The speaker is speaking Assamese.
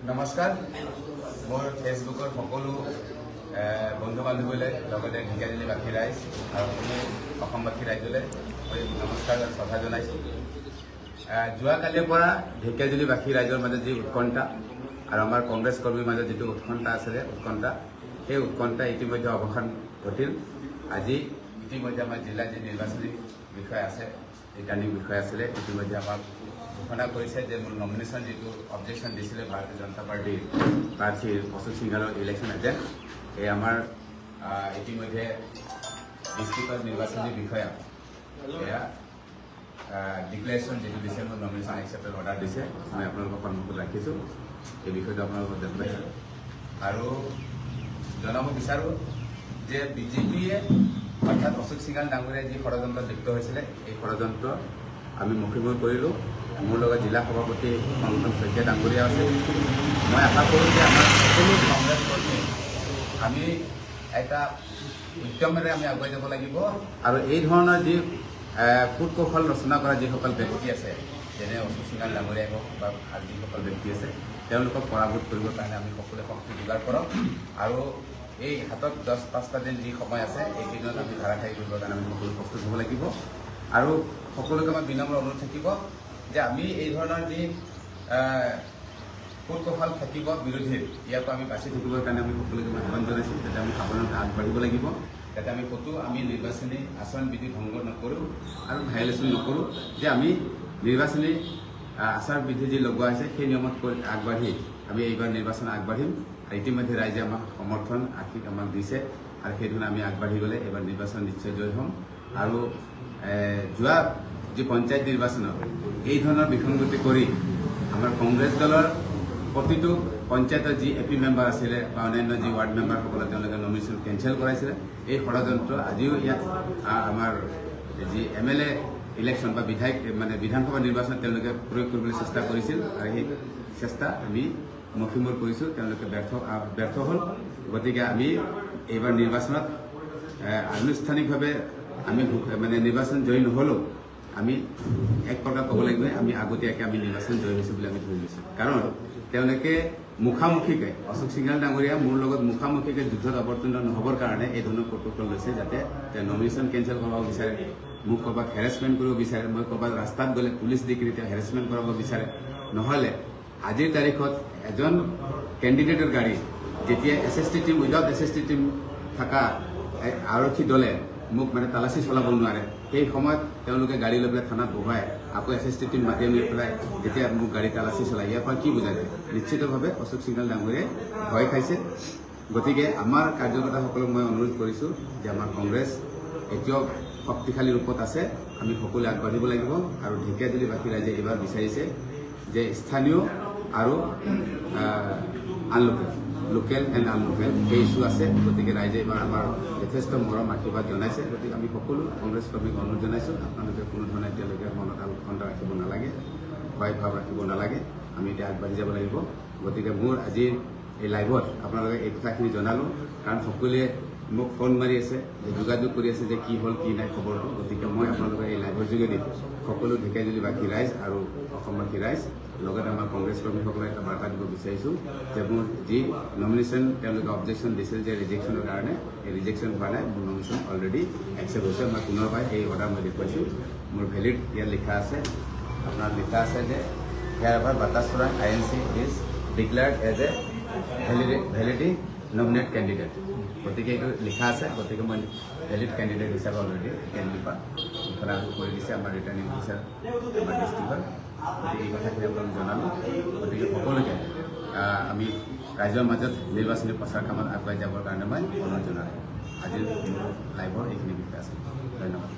নমস্কাৰ মোৰ ফেচবুকৰ সকলো বন্ধু বান্ধৱীলৈ লগতে ঢেকিয়াজুলিবাসী ৰাইজ আৰু অসমবাসী ৰাইজলৈ নমস্কাৰ শ্ৰদ্ধা জনাইছোঁ। যোৱাকালিৰ পৰা ঢেকিয়াজুলিবাসী ৰাইজৰ মাজত যি উৎকণ্ঠা আৰু আমাৰ কংগ্ৰেছ কৰ্মীৰ মাজত যিটো উৎকণ্ঠা আছিলে সেই উৎকণ্ঠা ইতিমধ্যে অৱসান ঘটিল। আজি ইতিমধ্যে আমাৰ জিলাৰ যি নিৰ্বাচনী বিষয় আছে ৰিটাৰ্ণিং বিষয় আছিলে ইতিমধ্যে আমাক ঘোষণা কৰিছে যে মোৰ নমিনেশ্যন যিটো অবজেকশ্যন দিছিলে ভাৰতীয় জনতা পাৰ্টীৰ প্ৰাৰ্থীৰ অশোক সিংহালৰ ইলেকশ্যন এজেণ্ট এই আমাৰ ইতিমধ্যে ডিষ্ট্ৰিক্টৰ নিৰ্বাচনী বিষয়া এয়া ডিক্লেৰেশ্যন যিটো দিছে মোৰ নমিনেশ্যন একচেপ্টেড অৰ্ডাৰ দিছে মই আপোনালোকৰ সন্মুখত ৰাখিছোঁ। এই বিষয়টো আপোনালোকক দেখুৱাইছোঁ আৰু জনাব বিচাৰোঁ যে বিজেপিয়ে অৰ্থাৎ অশোক সিংহাল ডাঙৰীয়াই যি ষড়যন্ত্ৰত লিপ্ত হৈছিলে এই ষড়যন্ত্ৰ আমি মুখীমুখি কৰিলোঁ। মোৰ লগত জিলা সভাপতি সংগঠন শইকীয়া ডাঙৰীয়া আছে। মই আশা কৰোঁ যে আমাৰ সকলো কংগ্ৰেছ কৰ্মী আমি এটা উদ্যমেৰে আমি আগুৱাই যাব লাগিব আৰু এই ধৰণৰ যি কূট কৌশল ৰচনা কৰা যিসকল ব্যক্তি আছে যেনে অশোক সিংহাল ডাঙৰীয়াই হওক বা আৰু যিসকল ব্যক্তি আছে তেওঁলোকক পৰাভূত কৰিবৰ কাৰণে আমি সকলোৱে শক্তি যোগাৰ কৰক আৰু এই হাতত 10-5টা দিন যি সময় আছে এই দিনত আমি ধাৰাসায়ী কৰিবৰ কাৰণে আমি সকলো প্ৰস্তুত হ'ব লাগিব আৰু সকলোকে আমাৰ বিনম্ৰ অনুৰোধ থাকিব যে আমি এই ধৰণৰ যি কূট কৌশল থাকিব বিৰোধীৰ ইয়াৰ আমি বাচি থাকিবৰ কাৰণে আমি সকলোকে আহ্বান জনাইছোঁ যাতে আমি সাৱধানতা আগবাঢ়িব লাগিব যাতে আমি ক'তো আমি নিৰ্বাচনী আচৰণ বিধি ভংগ নকৰোঁ আৰু ভায়লেশ্যন নকৰোঁ যে আমি নিৰ্বাচনী আচাৰ বিধি যি লগোৱা হৈছে সেই নিয়মত আগবাঢ়ি আমি এইবাৰ নিৰ্বাচন আগবাঢ়িম আৰু ইতিমধ্যে ৰাইজে আমাক সমৰ্থন আশীষ আমাক দিছে আৰু সেইধৰণে আমি আগবাঢ়ি গ'লে এইবাৰ নিৰ্বাচন নিশ্চয় জয় হ'ম আৰু যোৱা যি পঞ্চায়ত নিৰ্বাচনত এই ধৰণৰ বিসংগতি কৰি আমাৰ কংগ্ৰেছ দলৰ প্ৰতিটো পঞ্চায়তৰ যি এপি মেম্বাৰ আছিলে বা অন্যান্য যি ৱাৰ্ড মেম্বাৰসকলে তেওঁলোকে নমিনেশ্যন কেঞ্চেল কৰাইছিলে এই ষড়যন্ত্ৰ আজিও ইয়াত আমাৰ যি MLA ইলেকশ্যন বা বিধানসভা নিৰ্বাচনত তেওঁলোকে প্ৰয়োগ কৰিবলৈ চেষ্টা কৰিছিল আৰু সেই চেষ্টা আমি মুখীমুখি কৰিছোঁ তেওঁলোকে ব্যৰ্থ হ'ল। গতিকে আমি এইবাৰ নিৰ্বাচনত আনুষ্ঠানিকভাৱে আমি নিৰ্বাচন জয়ী নহ'লেও আমি এক প্ৰকাৰ ক'ব লাগিব আমি আগতীয়াকৈ আমি নিৰ্বাচন জয়ী হৈছোঁ বুলি আমি ধৰি লৈছোঁ। কাৰণ তেওঁলোকে মুখামুখিকৈ অশোক সিংহাল ডাঙৰীয়া মোৰ লগত মুখামুখিকৈ যুদ্ধত অৱতীৰ্ণ নহ'বৰ কাৰণে এই ধৰণৰ প্ৰটোকল লৈছে যাতে তেওঁ নমিনেশ্যন কেঞ্চেল কৰাব বিচাৰে, মোক ক'ৰবাত হেৰেছমেণ্ট কৰিব বিচাৰে, মই ক'ৰবাত ৰাস্তাত গ'লে পুলিচ ডিগ্ৰী তেওঁ হেৰেছমেণ্ট কৰাব বিচাৰে। নহ'লে আজিৰ তাৰিখত এজন কেণ্ডিডেটৰ গাড়ী যেতিয়া SST team without SST team থকা আৰক্ষী দলে মোক তালাচী চলাব নোৱাৰে সেই সময়ত তেওঁলোকে গাড়ী লৈ পেলাই থানাত বহুৱাই আকৌ SST টিম মাতি আনি পেলাই যেতিয়া মোক গাড়ী তালাচী চলাই ইয়াৰ পৰা কি বুজা যায়? নিশ্চিতভাৱে অশোক সিংহাল ডাঙৰীয়াই ভয় খাইছে। গতিকে আমাৰ কাৰ্যকৰ্তাসকলক মই অনুৰোধ কৰিছোঁ যে আমাৰ কংগ্ৰেছ এতিয়াও শক্তিশালী ৰূপত আছে আমি সকলোৱে আগবাঢ়িব লাগিব আৰু ঢেকিয়াজুলিবাসী ৰাইজে এইবাৰ বিচাৰিছে যে স্থানীয় আৰু লোকেল এণ্ড আনলোকেল এই ইছ্যু আছে। গতিকে ৰাইজে এইবাৰ আমাৰ যথেষ্ট মৰম আশীৰ্বাদ জনাইছে। গতিকে আমি সকলো কংগ্ৰেছ কৰ্মীক অনুৰোধ জনাইছোঁ আপোনালোকে কোনো ধৰণে এতিয়ালৈকে মনত উৎকণ্ঠা ৰাখিব নালাগে, ভয় ভাৱ ৰাখিব নালাগে, আমি এতিয়া আগবাঢ়ি যাব লাগিব। গতিকে মোৰ আজিৰ এই লাইভত আপোনালোকে এই কথাখিনি জনালোঁ কাৰণ সকলোৱে মোক ফোন মাৰি আছে যে যোগাযোগ কৰি আছে যে কি হ'ল কি নাই খবৰটো। গতিকে মই আপোনালোকে এই লাইভৰ যোগেদি সকলো ঢেকিয়াজুলিবাসী ৰাইজ আৰু অসমবাসী ৰাইজ লগতে আমাৰ কংগ্ৰেছ কৰ্মীসকলে এটা বাৰ্তা দিব বিচাৰিছোঁ যে মোৰ যি নমিনেশ্যন তেওঁলোকে অবজেকশ্যন দিছিল যে ৰিজেকশ্যনৰ কাৰণে এই ৰিজেকশ্যন হোৱা নাই, মোৰ নমিনেশ্যন অলৰেডি একচেপ্ট হৈছে। মই পুনৰবাৰ এই অৰ্ডাৰ মই দেখুৱাইছোঁ, মোৰ ভেলিড ইয়াত লিখা আছে, আপোনাৰ লিখা আছে যে হেয়াৰবাৰ বাটাচোৰাং INC is declared as a validly nominate candidate. গতিকে এইটো লিখা আছে। গতিকে মই ভেলিড কেণ্ডিডেট হিচাপে অলৰেডি কেণ্ডিডেট ইফালে কৰি দিছে আমাৰ ৰিটাৰ্ণিং অফিচাৰ আমাৰ ডিষ্ট্ৰিক্টৰ। গতিকে এই কথাখিনি আপোনালোক জনালোঁ। গতিকে সকলোকে আমি ৰাইজৰ মাজত নিৰ্বাচনী প্ৰচাৰ কামত আগুৱাই যাবৰ কাৰণে মই অনুৰোধ জনালোঁ। আজিৰ লাইভৰ এইখিনি বিষয় আছে। ধন্যবাদ।